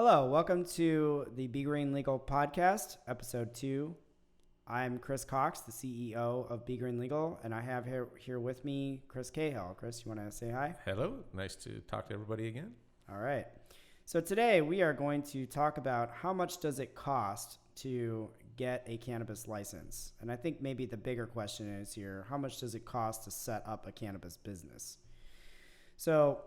Hello, welcome to the Be Green Legal Podcast, episode 2. I'm Chris Cox, the CEO of Be Green Legal, and I have here with me Chris Cahill. Chris, you want to say hi? Hello, nice to talk to everybody again. All right. So today we are going to talk about how much does it cost to get a cannabis license. And I think maybe the bigger question is here, how much does it cost to set up a cannabis business? So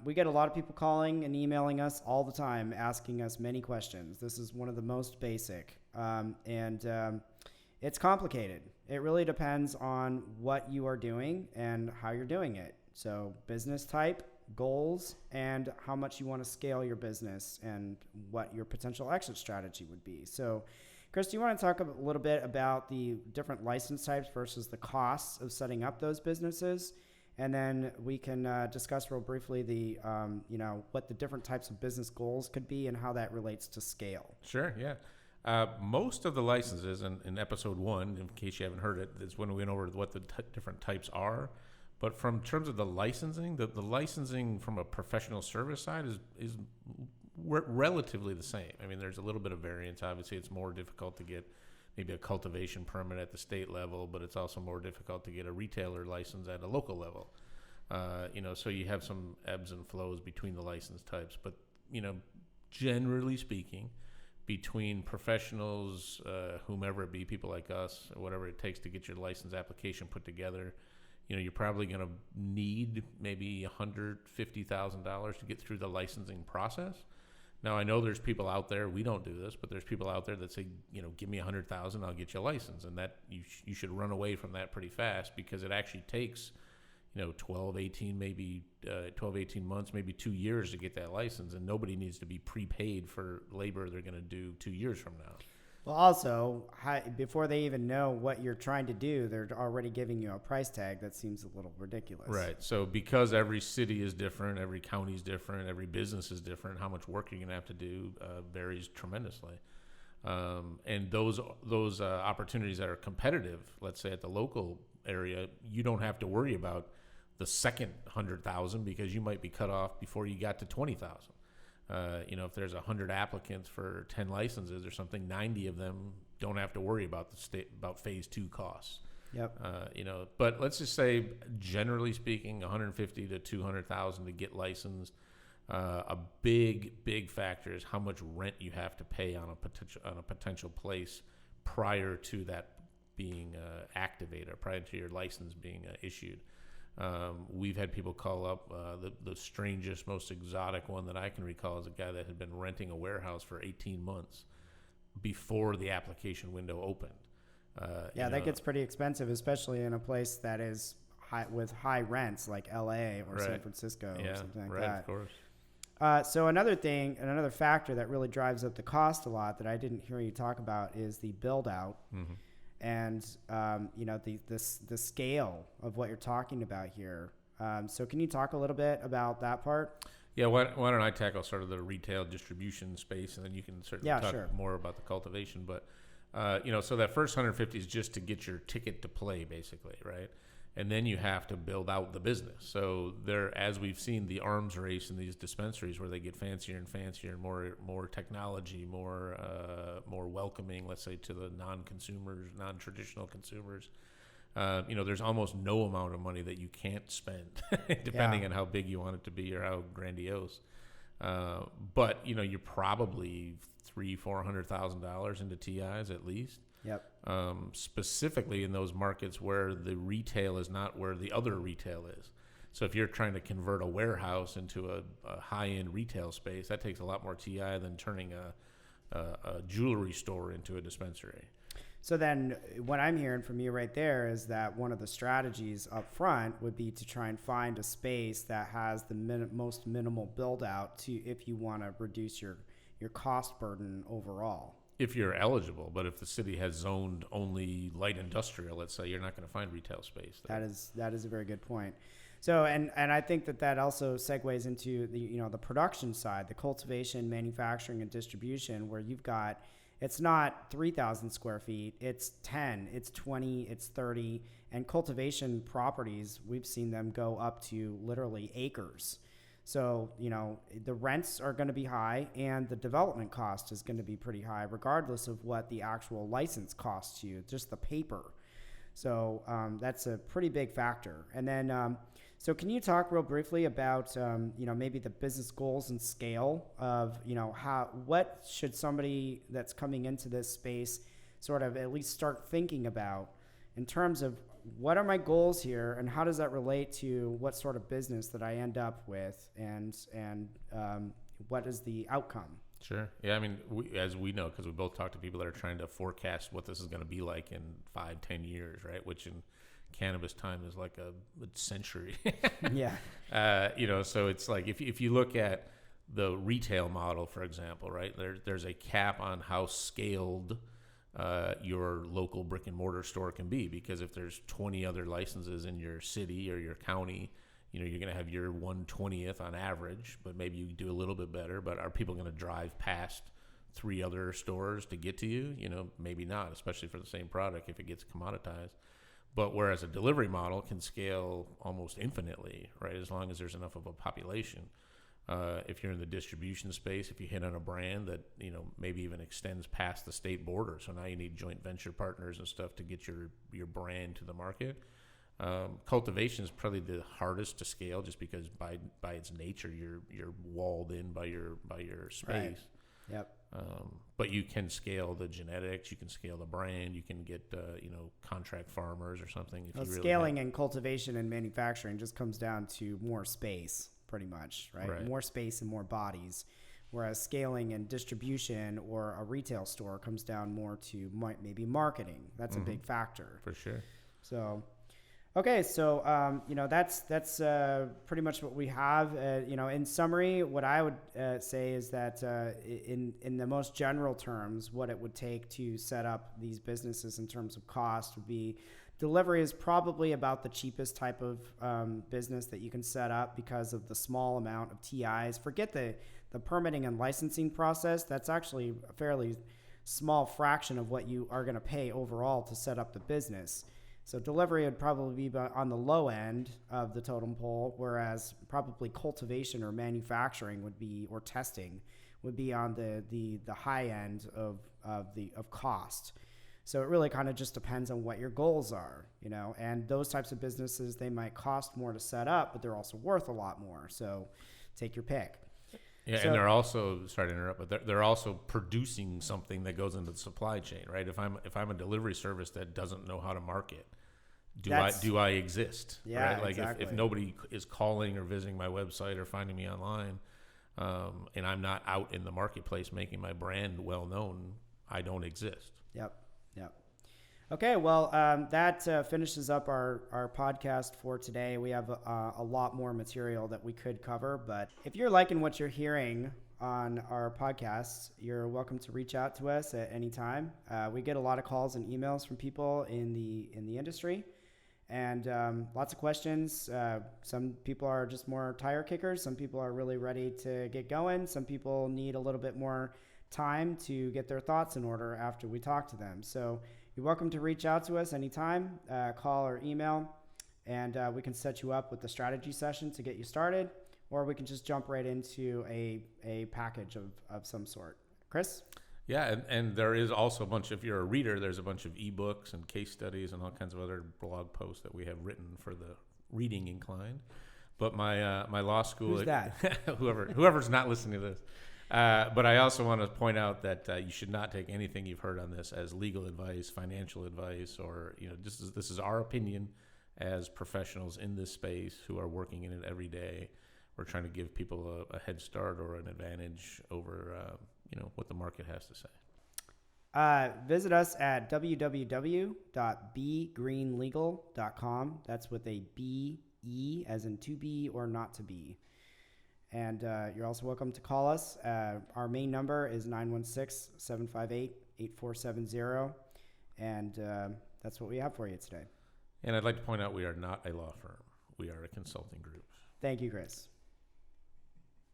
we get a lot of people calling and emailing us all the time, asking us many questions. This is one of the most basic, and it's complicated. It really depends on what you are doing and how you're doing it. So business type, goals, and how much you want to scale your business and what your potential exit strategy would be. So Chris, do you want to talk a little bit about the different license types versus the costs of setting up those businesses? And then we can discuss real briefly the, what the different types of business goals could be and how that relates to scale. Sure, yeah. Most of the licenses, in episode 1, in case you haven't heard it, is when we went over what the different types are. But from terms of the licensing, the licensing from a professional service side is relatively the same. I mean, there's a little bit of variance. Obviously, it's more difficult to get maybe a cultivation permit at the state level, but it's also more difficult to get a retailer license at a local level. So you have some ebbs and flows between the license types. But, generally speaking, between professionals, whomever it be, people like us, or whatever it takes to get your license application put together, you're probably going to need maybe $150,000 to get through the licensing process. Now, I know there's people out there, we don't do this, but there's people out there that say, give me $100,000, I'll get you a license. And that you should run away from that pretty fast, because it actually takes, 12, 18 months, maybe 2 years to get that license. And nobody needs to be prepaid for labor they're going to do 2 years from now. Well, also, before they even know what you're trying to do, they're already giving you a price tag that seems a little ridiculous. Right. So because every city is different, every county is different, every business is different, how much work you're going to have to do varies tremendously. And those opportunities that are competitive, let's say at the local area, you don't have to worry about the second 100,000 because you might be cut off before you got to 20,000. If there's 100 applicants for 10 licenses or something, 90 of them don't have to worry about about phase 2 costs. Yep. But let's just say, generally speaking, 150 to 200,000 to get licensed. A big factor is how much rent you have to pay on a potential place prior to that being activated, prior to your license being issued. We've had people call up. The strangest, most exotic one that I can recall is a guy that had been renting a warehouse for 18 months before the application window opened. That gets pretty expensive, especially in a place that is with high rents like LA or San Francisco or something like that. Of course. So another factor that really drives up the cost a lot that I didn't hear you talk about is the build out. Mm-hmm. And, the scale of what you're talking about here. So can you talk a little bit about that part? Yeah, why don't I tackle sort of the retail distribution space, and then you can certainly talk more about the cultivation. But, so that first 150 is just to get your ticket to play, basically, right? And then you have to build out the business. So as we've seen, the arms race in these dispensaries where they get fancier and fancier, more technology, more welcoming, let's say, to the non-traditional consumers. There's almost no amount of money that you can't spend, depending on how big you want it to be or how grandiose. But you're probably $300,000-$400,000 into TIs at least. Yep. Specifically in those markets where the retail is not where the other retail is. So if you're trying to convert a warehouse into a high-end retail space, that takes a lot more TI than turning a jewelry store into a dispensary. So then what I'm hearing from you right there is that one of the strategies up front would be to try and find a space that has the most minimal build out if you want to reduce your cost burden overall. If you're eligible, but if the city has zoned only light industrial, let's say, you're not going to find retail space there. That is a very good point. So, and I think that also segues into the production side, the cultivation, manufacturing, and distribution, where you've got, it's not 3,000 square feet, it's 10, it's 20, it's 30, and cultivation properties, we've seen them go up to literally acres. So, the rents are going to be high and the development cost is going to be pretty high, regardless of what the actual license costs you, just the paper. So that's a pretty big factor. And then, so can you talk real briefly about, maybe the business goals and scale of, what should somebody that's coming into this space sort of at least start thinking about in terms of what are my goals here and how does that relate to what sort of business that I end up with and what is the outcome? Sure. Yeah, I mean, as we know, because we both talk to people that are trying to forecast what this is going to be like in 5-10 years, right? Which in cannabis time is like a century. Yeah. So it's like if you look at the retail model, for example, right? There's a cap on how scaled your local brick and mortar store can be, because if there's 20 other licenses in your city or your county, you're going to have your 1/20th on average, but maybe you do a little bit better. But are people going to drive past 3 other stores to get to you? Maybe not, especially for the same product if it gets commoditized. But whereas a delivery model can scale almost infinitely, right, as long as there's enough of a population. If you're in the distribution space, if you hit on a brand that, maybe even extends past the state border, so now you need joint venture partners and stuff to get your brand to the market. Cultivation is probably the hardest to scale, just because by its nature you're walled in by your space. Right. Yep. But you can scale the genetics, you can scale the brand, you can get contract farmers or something. If you scaling and cultivation and manufacturing just comes down to more space, pretty much, right? More space and more bodies. Whereas scaling and distribution or a retail store comes down more to maybe marketing. That's a big factor. For sure. So, okay, so that's pretty much what we have. In summary, what I would say is that in the most general terms, what it would take to set up these businesses in terms of cost would be delivery is probably about the cheapest type of business that you can set up because of the small amount of TIs. Forget the permitting and licensing process. That's actually a fairly small fraction of what you are going to pay overall to set up the business. So delivery would probably be on the low end of the totem pole, whereas probably cultivation or manufacturing or testing would be on the high end of cost. So it really kind of just depends on what your goals are, and those types of businesses, they might cost more to set up, but they're also worth a lot more. So take your pick. Yeah, and they're also, sorry to interrupt, but they're also producing something that goes into the supply chain, right? If I'm a delivery service that doesn't know how to market, do I exist? Yeah, right? Like exactly. if nobody is calling or visiting my website or finding me online, and I'm not out in the marketplace making my brand well known, I don't exist. Yep. Okay, well, that finishes up our podcast for today. We have a lot more material that we could cover, but if you're liking what you're hearing on our podcasts, you're welcome to reach out to us at any time. We get a lot of calls and emails from people in the industry, and lots of questions. Some people are just more tire kickers. Some people are really ready to get going. Some people need a little bit more time to get their thoughts in order after we talk to them. So you're welcome to reach out to us anytime, call or email, and we can set you up with the strategy session to get you started, or we can just jump right into a package of some sort. Chris? Yeah, and there is also a bunch, if you're a reader, there's a bunch of ebooks and case studies and all kinds of other blog posts that we have written for the reading inclined. But my law school... Who's that? whoever's not listening to this. But I also want to point out that you should not take anything you've heard on this as legal advice, financial advice, or this is our opinion as professionals in this space who are working in it every day. We're trying to give people a head start or an advantage over what the market has to say. Visit us at www.begreenlegal.com. That's with a B-E as in to be or not to be. And you're also welcome to call us. Our main number is 916-758-8470. And that's what we have for you today. And I'd like to point out we are not a law firm. We are a consulting group. Thank you, Chris.